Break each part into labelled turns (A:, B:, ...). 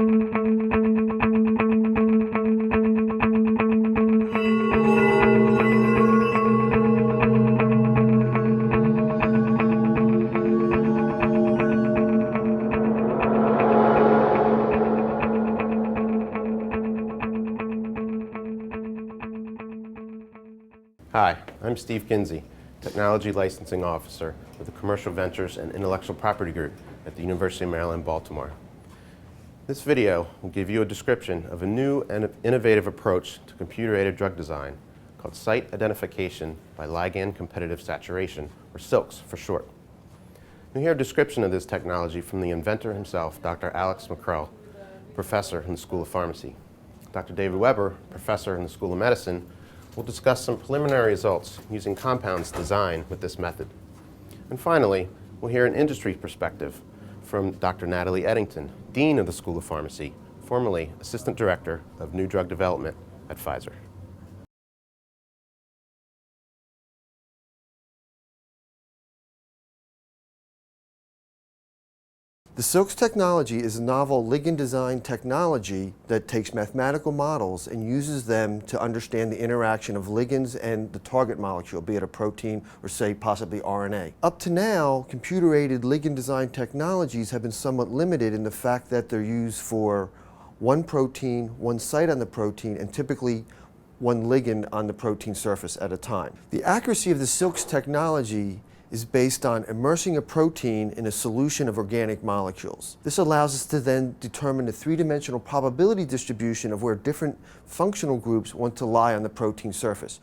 A: Hi, I'm Steve Kinsey, Technology Licensing Officer with the Commercial Ventures and Intellectual Property Group at the University of Maryland, Baltimore. This video will give you a description of a new and innovative approach to computer-aided drug design called Site Identification by Ligand Competitive Saturation, or SILCS for short. You'll hear a description of this technology from the inventor himself, Dr. Alex Mackerell, professor in the School of Pharmacy. Dr. David Weber, professor in the School of Medicine, will discuss some preliminary results using compounds designed with this method. And finally, we'll hear an industry perspective from Dr. Natalie Eddington, Dean of the School of Pharmacy, formerly Assistant Director of New Drug Development at Pfizer.
B: The SILCS technology is a novel ligand design technology that takes mathematical models and uses them to understand the interaction of ligands and the target molecule, be it a protein or, say, possibly RNA. Up to now, computer-aided ligand design technologies have been somewhat limited in the fact that they're used for one protein, one site on the protein, and typically one ligand on the protein surface at a time. The accuracy of the SILCS technology is based on immersing a protein in a solution of organic molecules. This allows us to then determine the three-dimensional probability distribution of where different functional groups want to lie on the protein surface.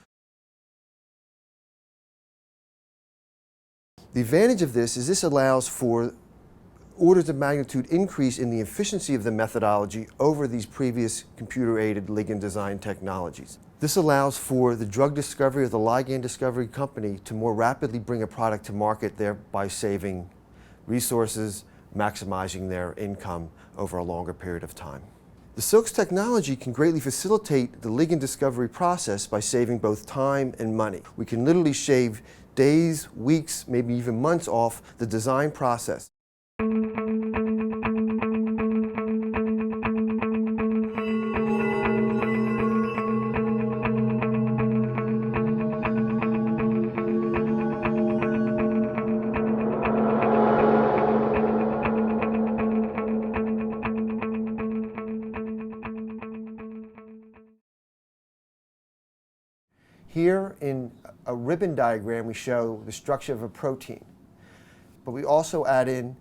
B: The advantage of this is this allows for orders of magnitude increase in the efficiency of the methodology over these previous computer-aided ligand design technologies. This allows for the drug discovery or the ligand discovery company to more rapidly bring a product to market, thereby saving resources, maximizing their income over a longer period of time. The SILCS technology can greatly facilitate the ligand discovery process by saving both time and money. We can literally shave days, weeks, maybe even months off the design process. Here in a ribbon diagram we show the structure of a protein, but we also add in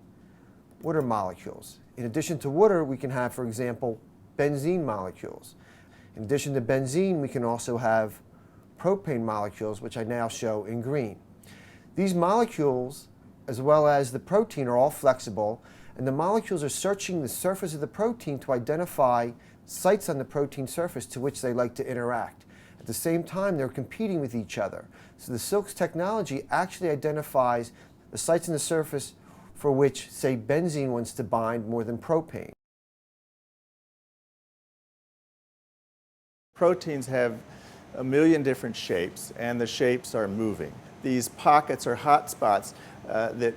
B: water molecules. In addition to water, we can have, for example, benzene molecules. In addition to benzene, we can also have propane molecules, which I now show in green. These molecules, as well as the protein, are all flexible, and the molecules are searching the surface of the protein to identify sites on the protein surface to which they like to interact. At the same time, they're competing with each other. So the SILCS technology actually identifies the sites on the surface for which, say, benzene wants to bind more than propane.
C: Proteins have a million different shapes, and the shapes are moving. These pockets or hotspots that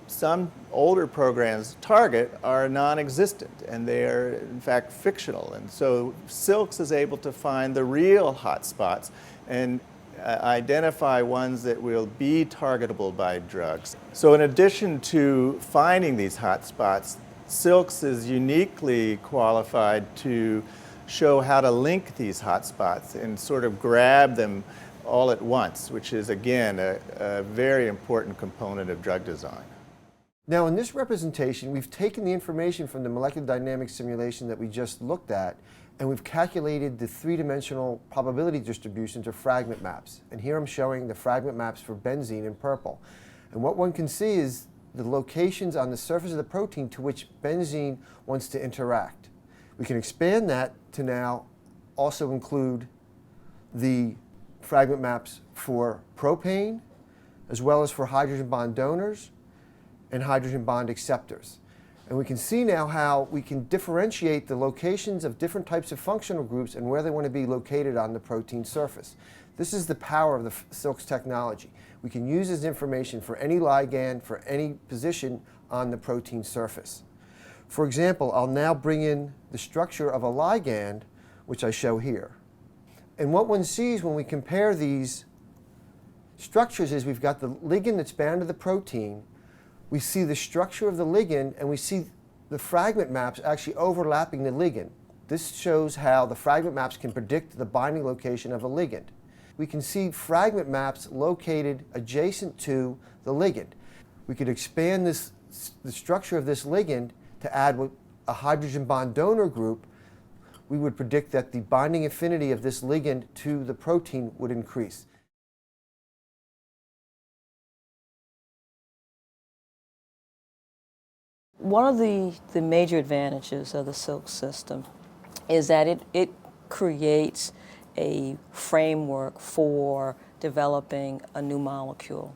C: some older programs target are non-existent, and they are in fact fictional. And so SILCS is able to find the real hotspots and identify ones that will be targetable by drugs. So in addition to finding these hotspots, SILCS is uniquely qualified to show how to link these hotspots and sort of grab them all at once, which is again a very important component of drug design.
B: Now in this representation, we've taken the information from the molecular dynamics simulation that we just looked at, and we've calculated the three-dimensional probability distributions or fragment maps. And here I'm showing the fragment maps for benzene in purple. And what one can see is the locations on the surface of the protein to which benzene wants to interact. We can expand that to now also include the fragment maps for propane, as well as for hydrogen bond donors and hydrogen bond acceptors. And we can see now how we can differentiate the locations of different types of functional groups and where they want to be located on the protein surface. This is the power of the SILCS technology. We can use this information for any ligand, for any position on the protein surface. For example, I'll now bring in the structure of a ligand, which I show here. And what one sees when we compare these structures is we've got the ligand that's bound to the protein, we see the structure of the ligand, and we see the fragment maps actually overlapping the ligand. This shows how the fragment maps can predict the binding location of a ligand. We can see fragment maps located adjacent to the ligand. We could expand the structure of this ligand to add a hydrogen bond donor group. We would predict that the binding affinity of this ligand to the protein would increase.
D: One of the major advantages of the SILCS system is that it creates a framework for developing a new molecule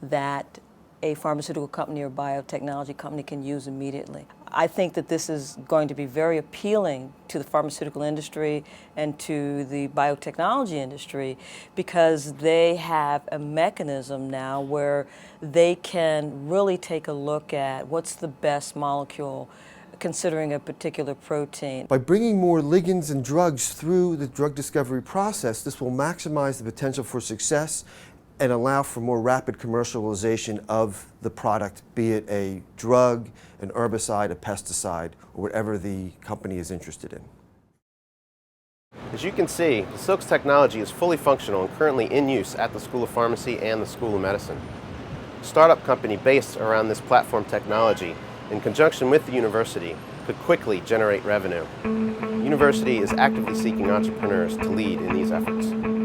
D: that a pharmaceutical company or biotechnology company can use immediately. I think that this is going to be very appealing to the pharmaceutical industry and to the biotechnology industry because they have a mechanism now where they can really take a look at what's the best molecule considering a particular protein.
B: By bringing more ligands and drugs through the drug discovery process, this will maximize the potential for success and allow for more rapid commercialization of the product, be it a drug, an herbicide, a pesticide, or whatever the company is interested in.
A: As you can see, the SILCS technology is fully functional and currently in use at the School of Pharmacy and the School of Medicine. A startup company based around this platform technology, in conjunction with the university, could quickly generate revenue. The university is actively seeking entrepreneurs to lead in these efforts.